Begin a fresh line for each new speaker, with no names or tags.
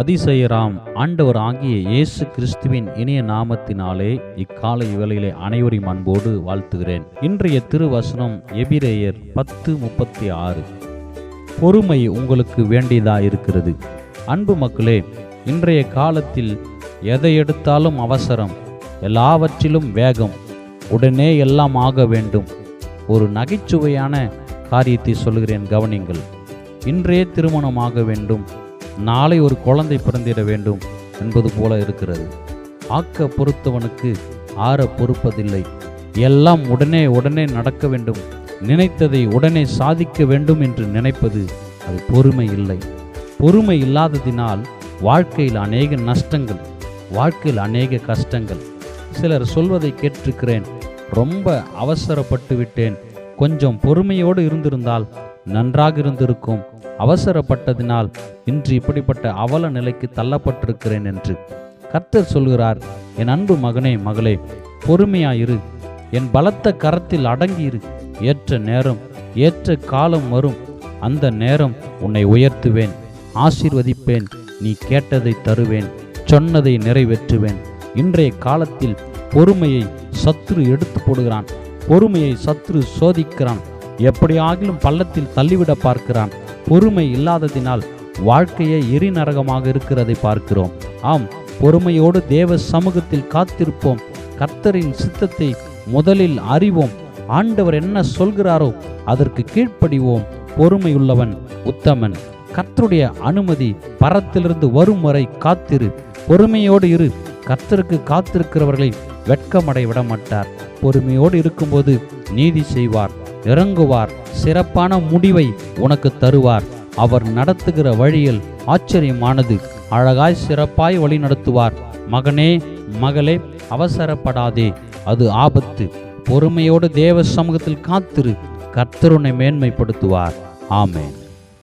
அதிசயராம் ஆண்டவர் ஆகிய இயேசு கிறிஸ்துவின் இனிய நாமத்தினாலே இக்காலை வேளையிலே அனைவரையும் அன்போடு வாழ்த்துகிறேன். இன்றைய திருவசனம் எபிரேயர் 10:36. பொறுமை உங்களுக்கு வேண்டியதா இருக்கிறது. அன்பு மக்களே, இன்றைய காலத்தில் எதை எடுத்தாலும் அவசரம், எல்லாவற்றிலும் வேகம், உடனே எல்லாம் ஆக வேண்டும். ஒரு நகைச்சுவையான காரியத்தை சொல்கிறேன், கவனிங்கள். இன்றைய திருமணமாக வேண்டும், நாளை ஒரு குழந்தை பிறந்திட வேண்டும் என்பது போல இருக்கிறது. ஆக்க பொறுத்தவனுக்கு ஆற பொறுப்பதில்லை. எல்லாம் உடனே நடக்க வேண்டும், நினைத்ததை உடனே சாதிக்க வேண்டும் என்று நினைப்பது அது பொறுமை இல்லை. பொறுமை இல்லாததினால் வாழ்க்கையில் அநேக நஷ்டங்கள், வாழ்க்கையில் அநேக கஷ்டங்கள். சிலர் சொல்வதை கேட்டிருக்கிறேன், ரொம்ப அவசரப்பட்டு விட்டேன், கொஞ்சம் பொறுமையோடு இருந்திருந்தால் நன்றாக இருந்திருக்கும், அவசரப்பட்டதினால் இன்று இப்படிப்பட்ட அவல நிலைக்கு தள்ளப்பட்டிருக்கிறேன் என்று. கர்த்தர் சொல்கிறார், என் அன்பு மகனே மகளே, பொறுமையாயிரு, என் பலத்த கரத்தில் அடங்கியிரு. ஏற்ற நேரம், ஏற்ற காலம் வரும், அந்த நேரம் உன்னை உயர்த்துவேன், ஆசீர்வதிப்பேன், நீ கேட்டதை தருவேன், சொன்னதை நிறைவேற்றுவேன். இன்றைய காலத்தில் பொறுமையை சத்துரு எடுத்து போடுகிறான், பொறுமையை சத்துரு சோதிக்கிறான், எப்படியாகிலும் பள்ளத்தில் தள்ளிவிட பார்க்கிறான். பொறுமை இல்லாததினால் வாழ்க்கையே எரிநரகமாக இருக்கிறதை பார்க்கிறோம். ஆம், பொறுமையோடு தேவ சமூகத்தில் காத்திருப்போம். கர்த்தரின் சித்தத்தை முதலில் அறிவோம். ஆண்டவர் என்ன சொல்கிறாரோ அதற்கு கீழ்ப்படிவோம். பொறுமையுள்ளவன் உத்தமன். கர்த்தருடைய அனுமதி பரத்திலிருந்து வரும் வரை காத்திரு, பொறுமையோடு இரு. கர்த்தருக்கு காத்திருக்கிறவர்களை வெட்கமடை விட மாட்டார். பொறுமையோடு இருக்கும்போது நீதி செய்வார், இறங்குவார், சிறப்பான முடிவை உனக்கு தருவார். அவர் நடத்துகிற வழியில் ஆச்சரியமானது, அழகாய் சிறப்பாய் வழி நடத்துவார். மகனே மகளே, அவசரப்படாதே, அது ஆபத்து. பொறுமையோடு தேவ சமூகத்தில் காத்திரு, கர்த்தர் உன்னை மேன்மைப்படுத்துவார். ஆமென்.